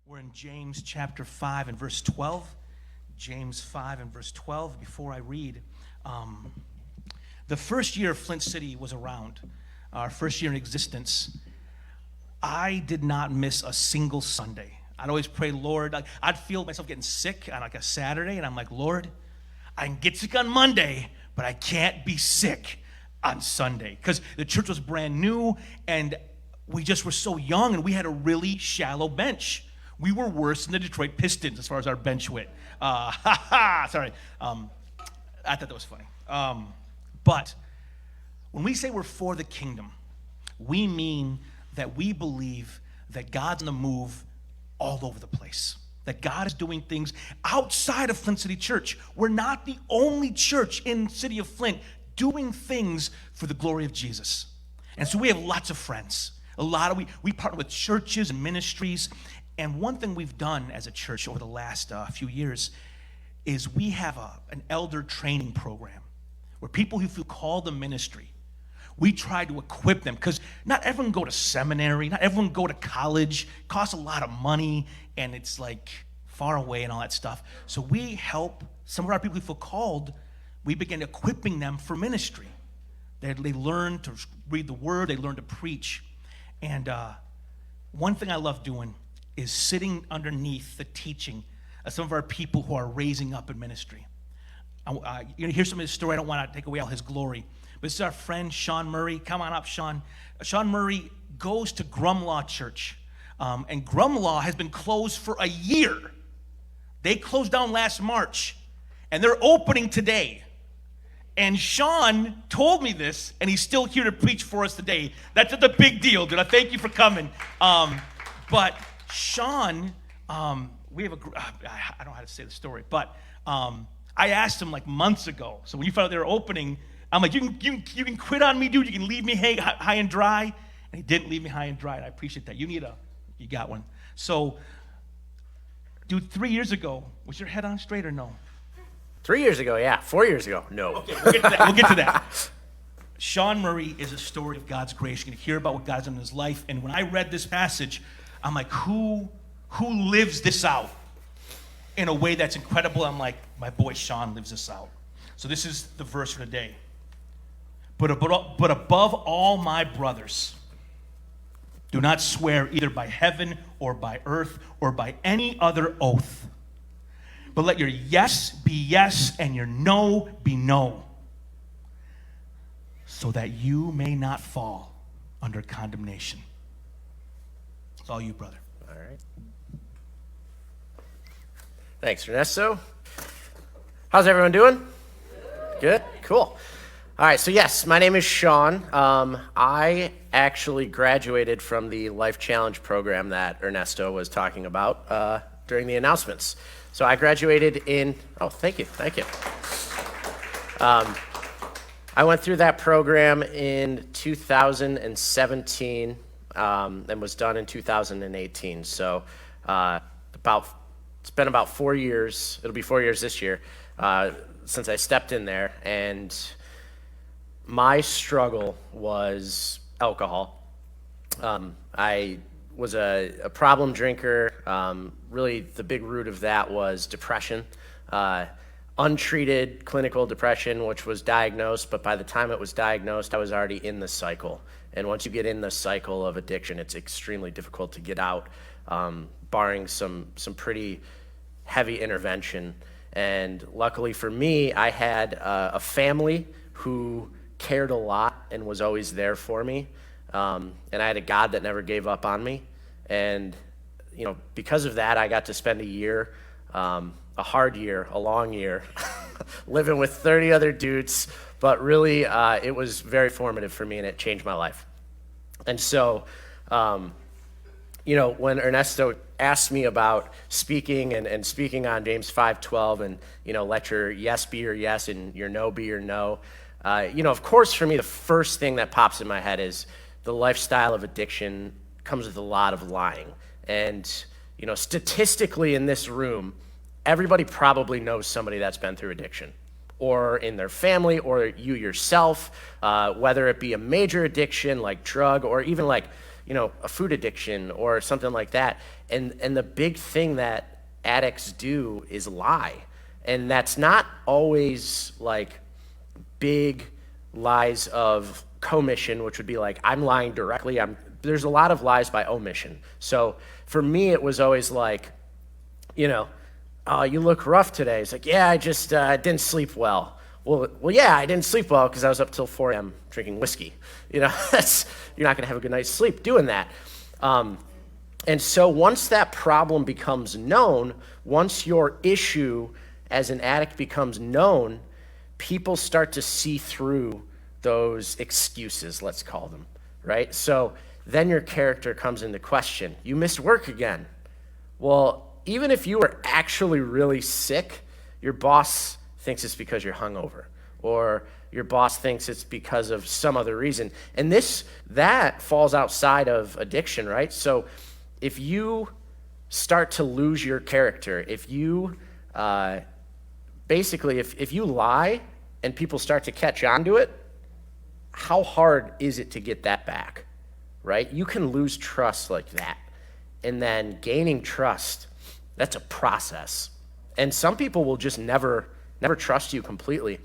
We're in James chapter 5 and verse 12. James 5 and verse 12. Before I read, the first year Flint City was around, our first year in existence, I did not miss a single Sunday. I'd always pray, Lord, I'd feel myself getting sick on like a Saturday, and I'm like, Lord, I can get sick on Monday, but I can't be sick on Sunday. Because the church was brand new, and we just were so young, and we had a really shallow bench. We were worse than the Detroit Pistons as far as our bench width. Sorry. I thought that was funny. But when we say we're for the kingdom, we mean that we believe that God's on the move all over the place. That God is doing things outside of Flint City Church. We're not the only church in the city of Flint doing things for the glory of Jesus. And so we have lots of friends. We partner with churches and ministries. And one thing we've done as a church over the last few years is we have an elder training program where people who feel called to ministry, we try to equip them, because not everyone go to seminary, not everyone go to college. It costs a lot of money, and it's like far away and all that stuff. So we help some of our people who feel called. We begin equipping them for ministry. They learn to read the word, they learn to preach. And one thing I love doing is sitting underneath the teaching of some of our people who are raising up in ministry. You're going to hear some of his story. I don't want to take away all his glory. But this is our friend, Sean Murray. Come on up, Sean. Sean Murray goes to Grumlaw Church. And Grumlaw has been closed for a year. They closed down last March. And they're opening today. And Sean told me this, and he's still here to preach for us today. That's a big deal, dude. I thank you for coming. But Sean, we have I don't know how to say the story, but I asked him like months ago. So when you found out they were opening, I'm like, you can quit on me, dude. You can leave me high and dry. And he didn't leave me high and dry, and I appreciate that. You got one. So, dude, 3 years ago, was your head on straight or no? 3 years ago, yeah. 4 years ago, no. Okay, we'll get to that. Sean Murray is a story of God's grace. You're going to hear about what God's done in his life. And when I read this passage, I'm like, who lives this out in a way that's incredible? I'm like, my boy Sean lives this out. So this is the verse for today. But above all, my brothers, do not swear either by heaven or by earth or by any other oath. But let your yes be yes and your no be no, so that you may not fall under condemnation. It's all you, brother. All right. Thanks, Ernesto. How's everyone doing? Good? Cool. All right, so yes, my name is Sean. I actually graduated from the Life Challenge program that Ernesto was talking about during the announcements. So I graduated thank you. I went through that program in 2017 and was done in 2018. So it's been about 4 years. It'll be 4 years this year since I stepped in there. And my struggle was alcohol. I was a problem drinker. Really, the big root of that was depression. Untreated clinical depression, which was diagnosed, but by the time it was diagnosed, I was already in the cycle. And once you get in the cycle of addiction, it's extremely difficult to get out, barring some pretty heavy intervention. And luckily for me, I had a family who cared a lot and was always there for me. And I had a God that never gave up on me. And, because of that, I got to spend a year, a hard year, a long year, living with 30 other dudes. But really, it was very formative for me, and it changed my life. And so, when Ernesto asked me about speaking and speaking on James 5:12 and, let your yes be your yes and your no be your no, of course, for me, the first thing that pops in my head is the lifestyle of addiction comes with a lot of lying. And, statistically in this room, everybody probably knows somebody that's been through addiction, or in their family, or you yourself, whether it be a major addiction like drug, or even like a food addiction or something like that. And the big thing that addicts do is lie. And that's not always like big lies of commission, which would be like, I'm lying directly. There's a lot of lies by omission. So for me, it was always like, oh, you look rough today. It's like, yeah, I just didn't sleep well. Well, yeah, I didn't sleep well because I was up till 4 a.m. drinking whiskey. You're not going to have a good night's sleep doing that. And so once that problem becomes known, once your issue as an addict becomes known, people start to see through those excuses, let's call them, right? So then your character comes into question. You missed work again. Well, even if you were actually really sick, your boss thinks it's because you're hungover, or your boss thinks it's because of some other reason. And that falls outside of addiction, right? So if you start to lose your character, if you if you lie and people start to catch on to it, how hard is it to get that back, right? You can lose trust like that. And then gaining trust, that's a process. And some people will just never trust you completely.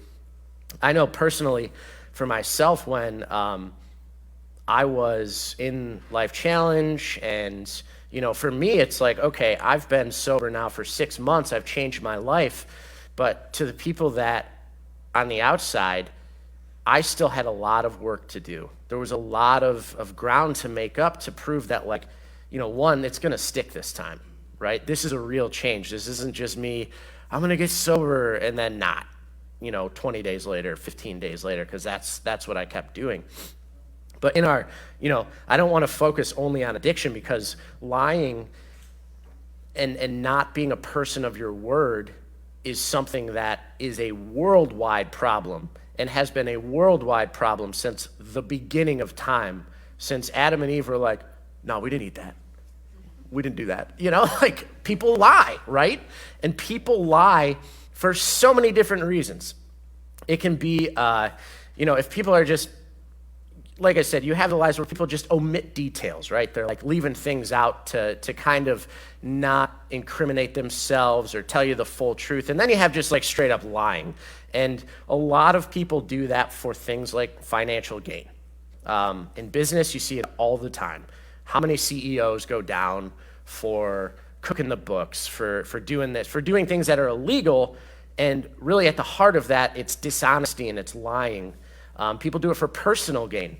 I know personally for myself when I was in Life Challenge and, for me, it's like, okay, I've been sober now for 6 months. I've changed my life. But to the people that on the outside, I still had a lot of work to do. There was a lot of ground to make up to prove that, one, it's going to stick this time, right? This is a real change. This isn't just me, I'm going to get sober and then not, 20 days later, 15 days later, because that's what I kept doing. But in our, I don't want to focus only on addiction, because lying and not being a person of your word is something that is a worldwide problem and has been a worldwide problem since the beginning of time, since Adam and Eve were like, no, we didn't eat that. We didn't do that. People lie, right? And people lie for so many different reasons. It can be, if people are just, like I said, you have the lies where people just omit details, right? They're like leaving things out to kind of not incriminate themselves or tell you the full truth. And then you have just like straight up lying. And a lot of people do that for things like financial gain. In business, you see it all the time. How many CEOs go down for cooking the books, for doing this, for doing things that are illegal? And really at the heart of that, it's dishonesty and it's lying. People do it for personal gain,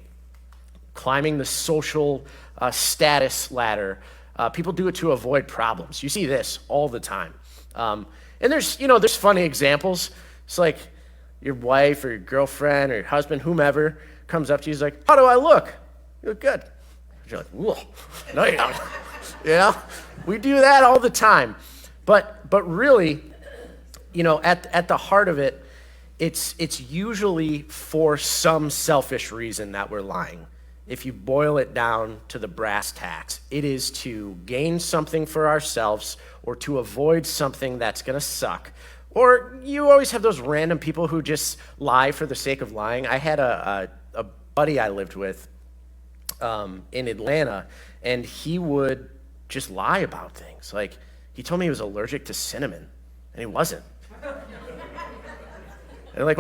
climbing the social status ladder. People do it to avoid problems. You see this all the time. And there's funny examples. It's like your wife or your girlfriend or your husband, whomever, comes up to you, he's like, how do I look? You look good. You're like, whoa, no you don't. We do that all the time. But really, at the heart of it, it's usually for some selfish reason that we're lying. If you boil it down to the brass tacks, it is to gain something for ourselves or to avoid something that's going to suck. Or you always have those random people who just lie for the sake of lying. I had a buddy I lived with in Atlanta, and he would just lie about things. Like, he told me he was allergic to cinnamon, and he wasn't. And I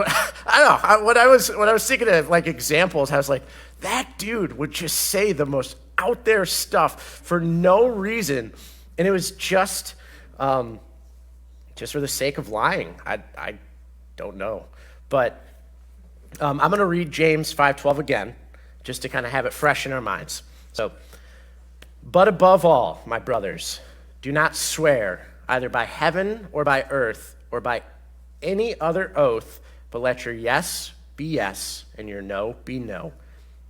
don't know, when I was thinking of examples, I was like, that dude would just say the most out there stuff for no reason, and it was just for the sake of lying. I don't know, but I'm going to read James 5:12 again, just to kind of have it fresh in our minds. So, but above all, my brothers, do not swear either by heaven or by earth or by any other oath, but let your yes be yes and your no be no,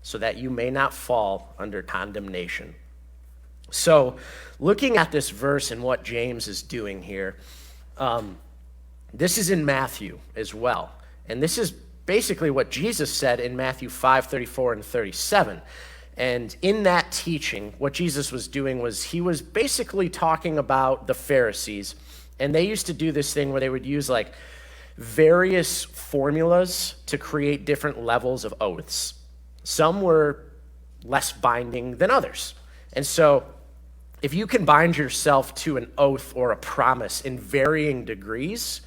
so that you may not fall under condemnation. So, looking at this verse and what James is doing here, this is in Matthew as well. And this is basically what Jesus said in Matthew 5:34 and 37. And in that teaching, what Jesus was doing was he was basically talking about the Pharisees. And they used to do this thing where they would use various formulas to create different levels of oaths. Some were less binding than others. And so if you can bind yourself to an oath or a promise in varying degrees,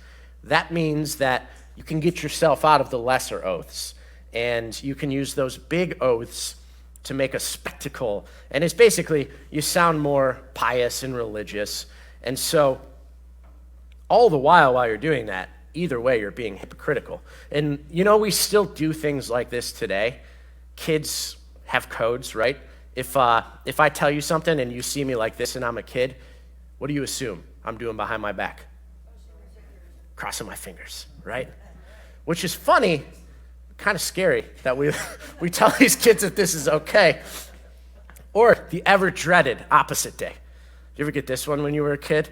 that means that you can get yourself out of the lesser oaths. And you can use those big oaths to make a spectacle. And it's basically, you sound more pious and religious. And so all the while you're doing that, either way, you're being hypocritical. And we still do things like this today. Kids have codes, right? If I tell you something and you see me like this and I'm a kid, what do you assume I'm doing behind my back? Crossing my fingers, right? Which is funny, kind of scary that we tell these kids that this is okay. Or the ever-dreaded opposite day. Did you ever get this one when you were a kid?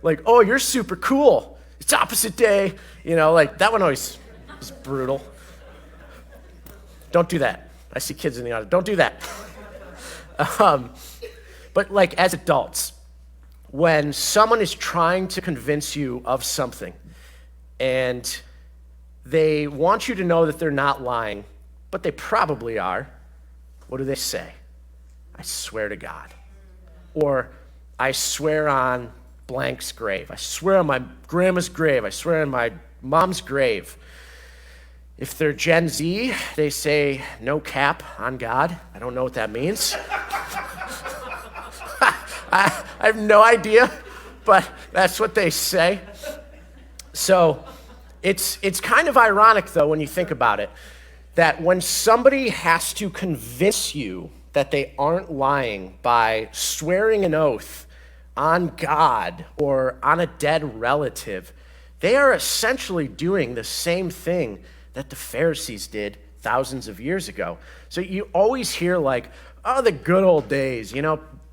Like, oh, you're super cool. It's opposite day. That one always was brutal. Don't do that. I see kids in the audience. Don't do that. But as adults, when someone is trying to convince you of something and they want you to know that they're not lying, but they probably are, what do they say? I swear to God. Or I swear on blank's grave. I swear on my grandma's grave. I swear on my mom's grave. If they're Gen Z, they say no cap on God. I don't know what that means. I have no idea, but that's what they say. So it's kind of ironic, though, when you think about it, that when somebody has to convince you that they aren't lying by swearing an oath on God or on a dead relative, they are essentially doing the same thing that the Pharisees did thousands of years ago. So you always hear the good old days,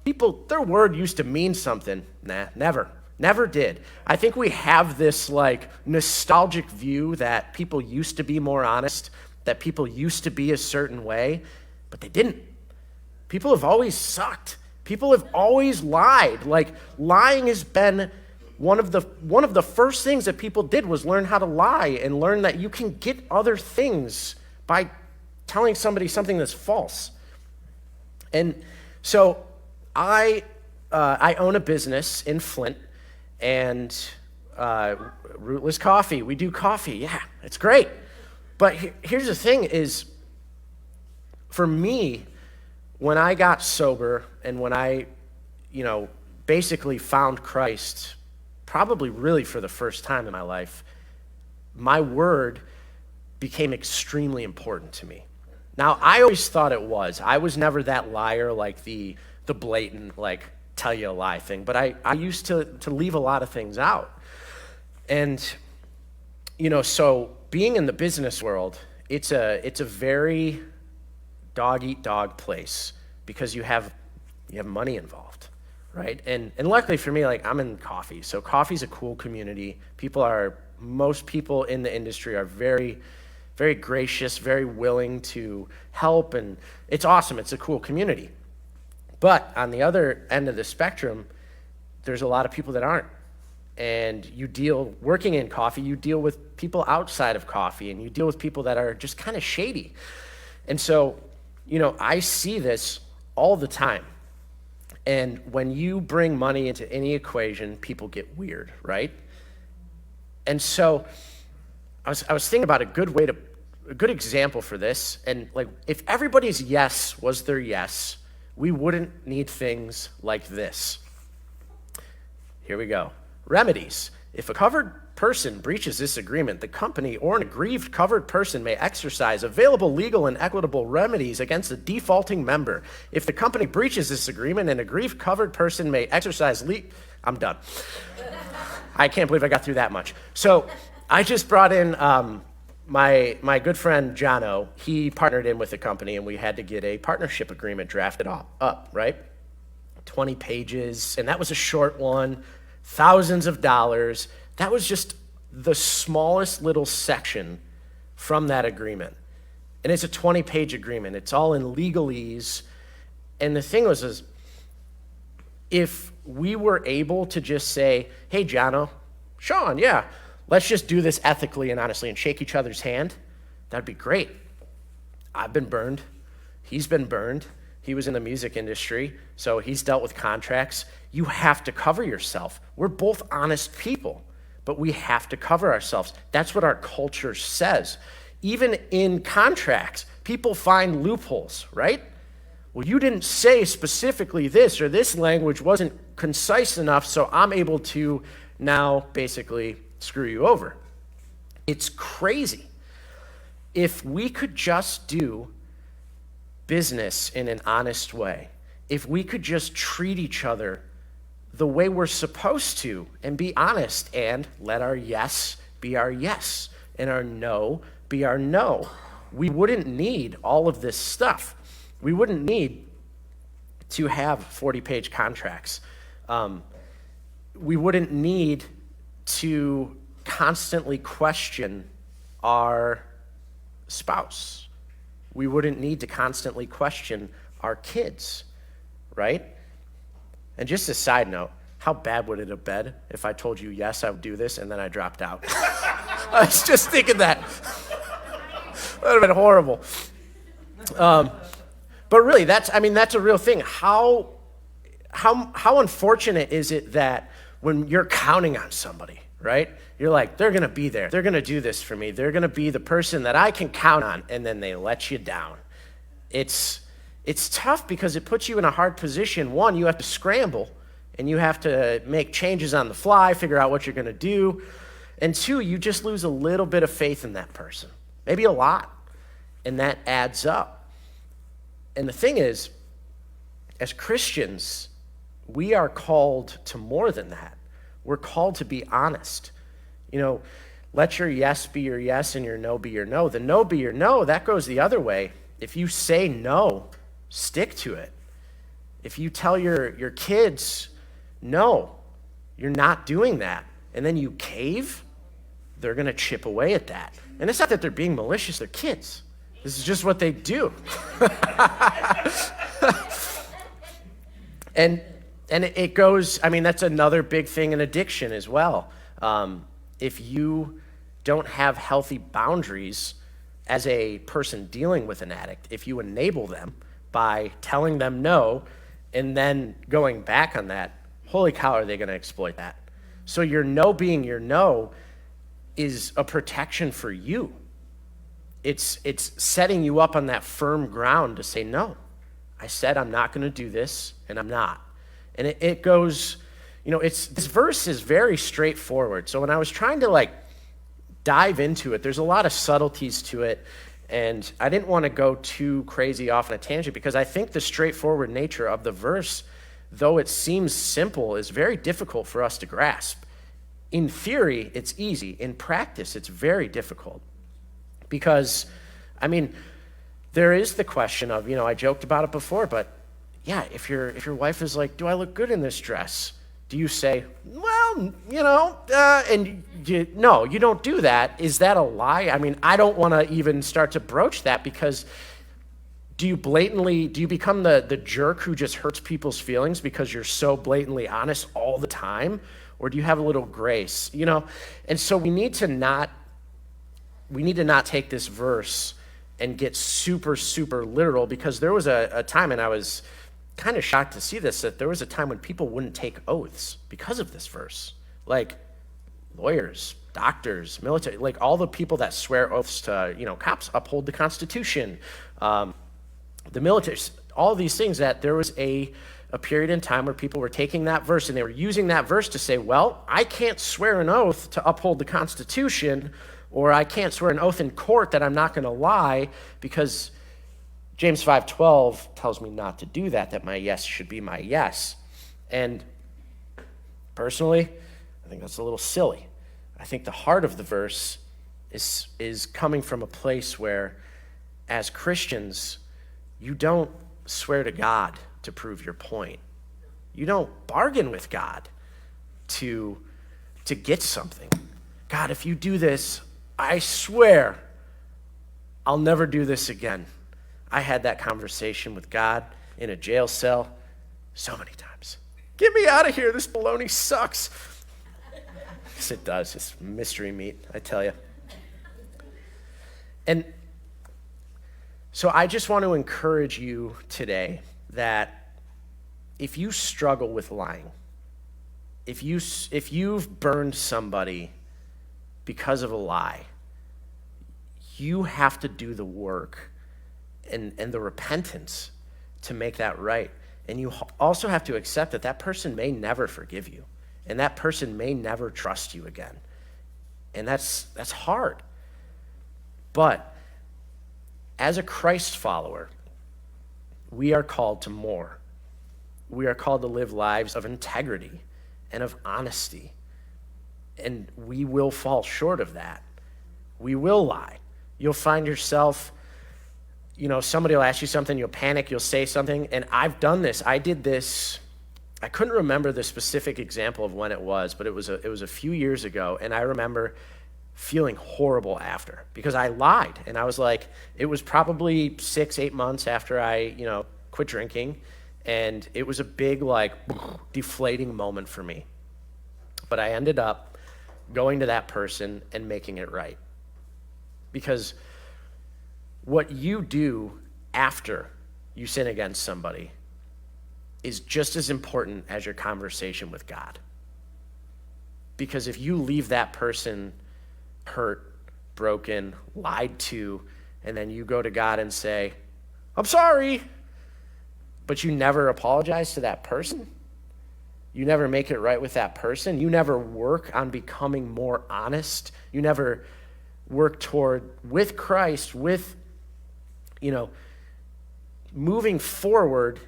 people, their word used to mean something. Nah, never did. I think we have this nostalgic view that people used to be more honest, that people used to be a certain way, but they didn't. People have always sucked. People have always lied. Lying has been one of the first things that people did was learn how to lie and learn that you can get other things by telling somebody something that's false. And so I own a business in Flint, and Rootless Coffee. We do coffee. Yeah, it's great. But here's the thing is, for me, when I got sober and when I, basically found Christ, probably really for the first time in my life, my word became extremely important to me. Now, I always thought it was. I was never that liar, the blatant, tell you a lie thing. But I used to leave a lot of things out. And, so being in the business world, it's a very dog-eat-dog place because you have money involved, right? And luckily for me, I'm in coffee. So coffee's a cool community. Most people in the industry are very, very gracious, very willing to help, and it's awesome. It's a cool community. But on the other end of the spectrum, there's a lot of people that aren't. And working in coffee, you deal with people outside of coffee, and you deal with people that are just kind of shady. And so, I see this all the time. And when you bring money into any equation, people get weird, right? And so I was thinking about a good example for this. And if everybody's yes was their yes, we wouldn't need things like this. Here we go. Remedies. If a covered person breaches this agreement, the company or an aggrieved covered person may exercise available legal and equitable remedies against the defaulting member. If the company breaches this agreement, an aggrieved covered person may exercise I'm done. I can't believe I got through that much. So I just brought in my good friend Jono. He partnered in with the company, and we had to get a partnership agreement drafted up, right? 20 pages, and that was a short one, thousands of dollars. That was just the smallest little section from that agreement. And it's a 20-page agreement. It's all in legalese. And the thing was, if we were able to just say, hey, Jono, Sean, yeah, let's just do this ethically and honestly and shake each other's hand, that'd be great. I've been burned. He's been burned. He was in the music industry, so he's dealt with contracts. You have to cover yourself. We're both honest people, but we have to cover ourselves. That's what our culture says. Even in contracts, people find loopholes, right? Well, you didn't say specifically this, or this language wasn't concise enough, so I'm able to now basically screw you over. It's crazy. If we could just do business in an honest way, if we could just treat each other the way we're supposed to and be honest and let our yes be our yes and our no be our no, we wouldn't need all of this stuff. We wouldn't need to have 40-page contracts. We wouldn't need to constantly question our spouse. We wouldn't need to constantly question our kids, right? And just a side note, how bad would it have been if I told you, yes, I would do this, and then I dropped out? I was just thinking that. That would have been horrible. But really, that's a real thing. How unfortunate is it that when you're counting on somebody, right? You're like, they're going to be there. They're going to do this for me. They're going to be the person that I can count on, and then they let you down. It's tough because it puts you in a hard position. One, you have to scramble, and you have to make changes on the fly, figure out what you're going to do. And two, you just lose a little bit of faith in that person, maybe a lot, and that adds up. And the thing is, as Christians, we are called to more than that. We're called to be honest. Let your yes be your yes and your no be your no. The no be your no, that goes the other way. If you say no, stick to it. If you tell your kids, no, you're not doing that, and then you cave, they're going to chip away at that. And it's not that they're being malicious, they're kids. This is just what they do. And it goes, that's another big thing in addiction as well. If you don't have healthy boundaries as a person dealing with an addict, if you enable them by telling them no and then going back on that, holy cow, are they going to exploit that? So your no being your no is a protection for you. It's setting you up on that firm ground to say, no, I said I'm not going to do this, and I'm not. And it goes, this verse is very straightforward. So when I was trying to dive into it, there's a lot of subtleties to it, and I didn't want to go too crazy off on a tangent because I think the straightforward nature of the verse, though it seems simple, is very difficult for us to grasp. In theory, it's easy. In practice, it's very difficult. Because, there is the question of, I joked about it before, but yeah, if your wife is like, do I look good in this dress? Do you say, well, no, you don't do that. Is that a lie? I don't want to even start to broach that because do you become the jerk who just hurts people's feelings because you're so blatantly honest all the time? Or do you have a little grace? And so we need to not take this verse and get super, super literal because there was a time, and I was kind of shocked to see this, that there was a time when people wouldn't take oaths because of this verse. Like lawyers, doctors, military, all the people that swear oaths to, cops, uphold the Constitution, the military, all these things, that there was a period in time where people were taking that verse and they were using that verse to say, well, I can't swear an oath to uphold the Constitution, or I can't swear an oath in court that I'm not going to lie because James 5:12 tells me not to do that my yes should be my yes. And personally, I think that's a little silly. I think the heart of the verse is coming from a place where, as Christians, you don't swear to God to prove your point. You don't bargain with God to get something. God, if you do this, I swear I'll never do this again. I had that conversation with God in a jail cell so many times. Get me out of here. This baloney sucks. Yes, it does. It's mystery meat, I tell you. And So I just want to encourage you today that if you struggle with lying, if you've burned somebody because of a lie, you have to do the work and the repentance to make that right. And you also have to accept that that person may never forgive you, and that person may never trust you again. And that's hard. But as a Christ follower, we are called to more. We are called to live lives of integrity and of honesty. And we will fall short of that. We will lie. You'll find yourself, somebody will ask you something, you'll panic, you'll say something. And I've done this. I did this. I couldn't remember the specific example of when it was, but it was a few years ago. And I remember feeling horrible after because I lied. And I was like, it was probably 6-8 months after I, quit drinking. And it was a big, deflating moment for me. But I ended up going to that person and making it right. Because what you do after you sin against somebody is just as important as your conversation with God. Because if you leave that person hurt, broken, lied to, and then you go to God and say, I'm sorry, but you never apologize to that person, you never make it right with that person, you never work on becoming more honest, you never work toward, with Christ, with, moving forward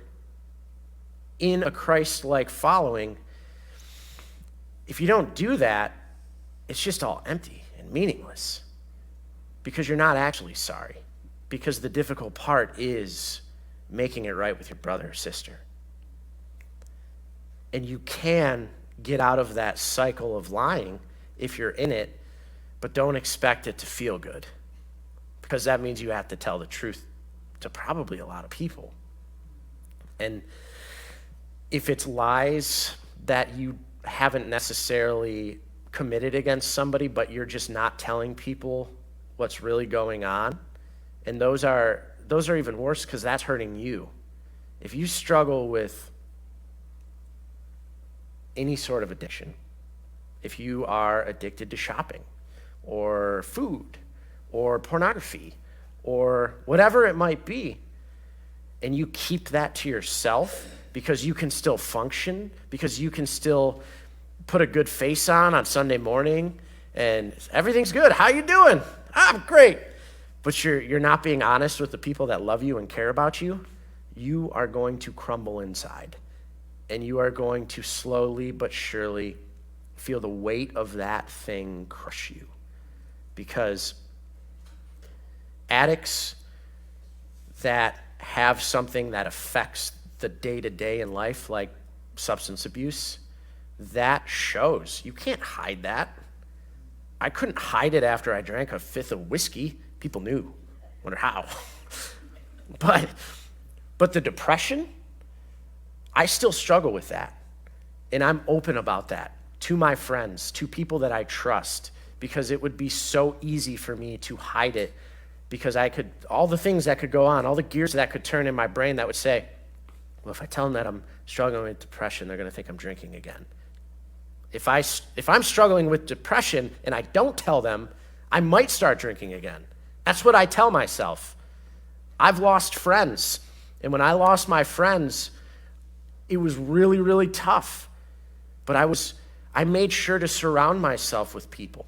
in a Christ-like following. If you don't do that, it's just all empty and meaningless because you're not actually sorry, because the difficult part is making it right with your brother or sister. And you can get out of that cycle of lying if you're in it, but don't expect it to feel good, because that means you have to tell the truth to probably a lot of people. And if it's lies that you haven't necessarily committed against somebody, but you're just not telling people what's really going on, and those are even worse because that's hurting you. If you struggle with any sort of addiction, if you are addicted to shopping or food or pornography or whatever it might be, and you keep that to yourself because you can still function, because you can still put a good face on Sunday morning and everything's good. How you doing? I'm great. But you're not being honest with the people that love you and care about you, you are going to crumble inside. And you are going to slowly but surely feel the weight of that thing crush you. Because addicts that have something that affects the day-to-day in life, like substance abuse, that shows. You can't hide that. I couldn't hide it after I drank a fifth of whiskey. People knew. Wonder how. But the depression, I still struggle with that. And I'm open about that to my friends, to people that I trust, because it would be so easy for me to hide it, because all the things that could go on, all the gears that could turn in my brain that would say, well, if I tell them that I'm struggling with depression, they're going to think I'm drinking again. If I'm struggling with depression and I don't tell them, I might start drinking again. That's what I tell myself. I've lost friends. And when I lost my friends, it was really, really tough. But I made sure to surround myself with people.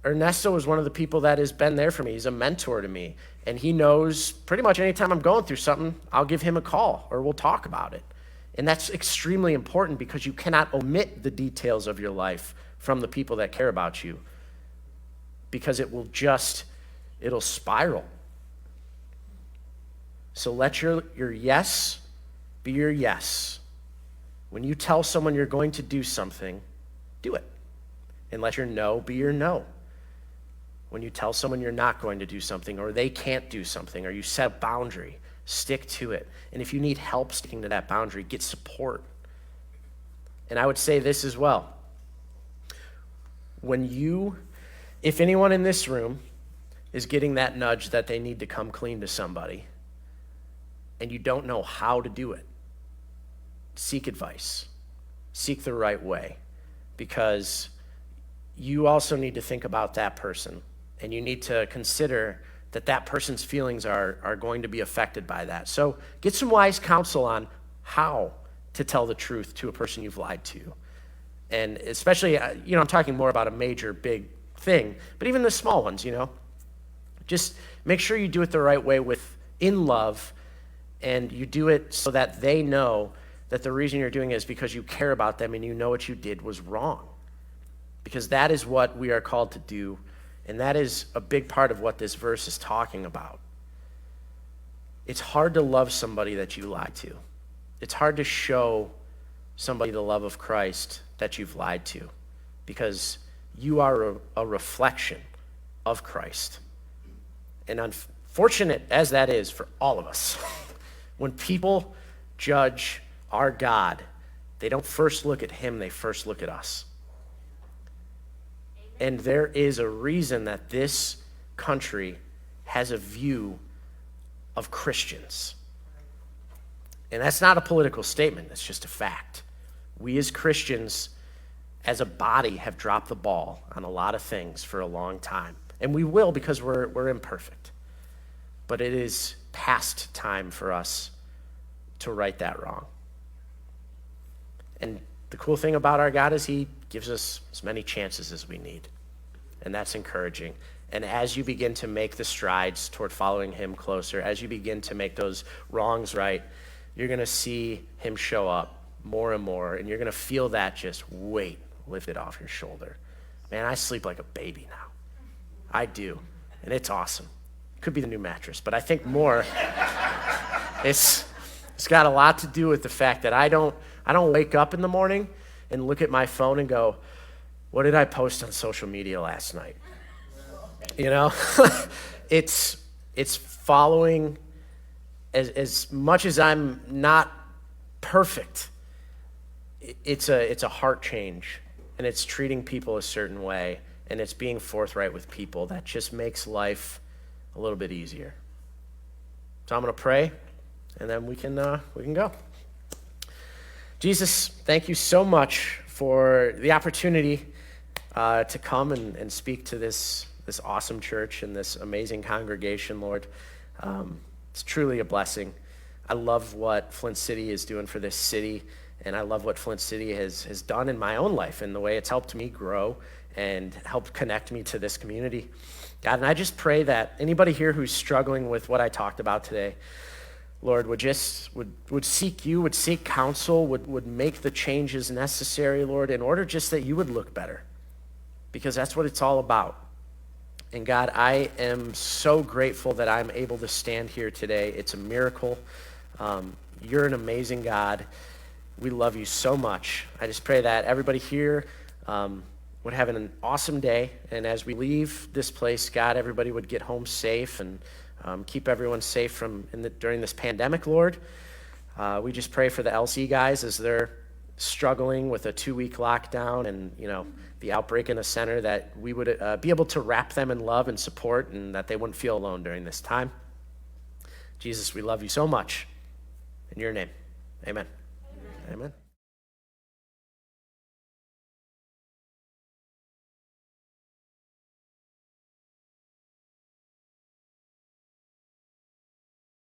Ernesto is one of the people that has been there for me. He's a mentor to me. And he knows pretty much anytime I'm going through something, I'll give him a call or we'll talk about it. And that's extremely important because you cannot omit the details of your life from the people that care about you, because it'll spiral. So let your yes be your yes. When you tell someone you're going to do something, do it. And let your no be your no. When you tell someone you're not going to do something, or they can't do something, or you set a boundary, stick to it. And if you need help sticking to that boundary, get support. And I would say this as well. If anyone in this room is getting that nudge that they need to come clean to somebody, and you don't know how to do it, seek advice. Seek the right way, because you also need to think about that person, and you need to consider that that person's feelings are going to be affected by that. So get some wise counsel on how to tell the truth to a person you've lied to. And especially, I'm talking more about a major, big thing, but even the small ones, just make sure you do it the right way in love, and you do it so that they know that the reason you're doing it is because you care about them and you know what you did was wrong. Because that is what we are called to do, and that is a big part of what this verse is talking about. It's hard to love somebody that you lied to. It's hard to show somebody the love of Christ that you've lied to, because you are a reflection of Christ. And unfortunate as that is for all of us, when people judge our God, they don't first look at him, they first look at us. And there is a reason that this country has a view of Christians. And that's not a political statement, it's just a fact. We as Christians, as a body, have dropped the ball on a lot of things for a long time. And we will, because we're imperfect. But it is past time for us to right that wrong. And the cool thing about our God is he gives us as many chances as we need. And that's encouraging. And as you begin to make the strides toward following him closer, as you begin to make those wrongs right, you're going to see him show up more and more. And you're going to feel that just weight lifted off your shoulder. Man, I sleep like a baby now. I do. And it's awesome. Could be the new mattress. But I think more, it's got a lot to do with the fact that I don't wake up in the morning and look at my phone and go, what did I post on social media last night? It's following, as much as I'm not perfect, it's a heart change, and it's treating people a certain way, and it's being forthright with people that just makes life a little bit easier. So I'm going to pray, and then we can go. Jesus, thank you so much for the opportunity to come and speak to this awesome church and this amazing congregation, Lord. It's truly a blessing. I love what Flint City is doing for this city, and I love what Flint City has done in my own life and the way it's helped me grow and helped connect me to this community. God, and I just pray that anybody here who's struggling with what I talked about today, Lord, would seek you, would seek counsel, would make the changes necessary, Lord, in order just that you would look better, because that's what it's all about. And God, I am so grateful that I'm able to stand here today. It's a miracle. You're an amazing God. We love you so much. I just pray that everybody here would have an awesome day. And as we leave this place, God, everybody would get home safe and keep everyone safe during this pandemic, Lord. We just pray for the LC guys as they're struggling with a 2-week lockdown and, the outbreak in the center, that we would be able to wrap them in love and support, and that they wouldn't feel alone during this time. Jesus, we love you so much. In your name, amen. Amen.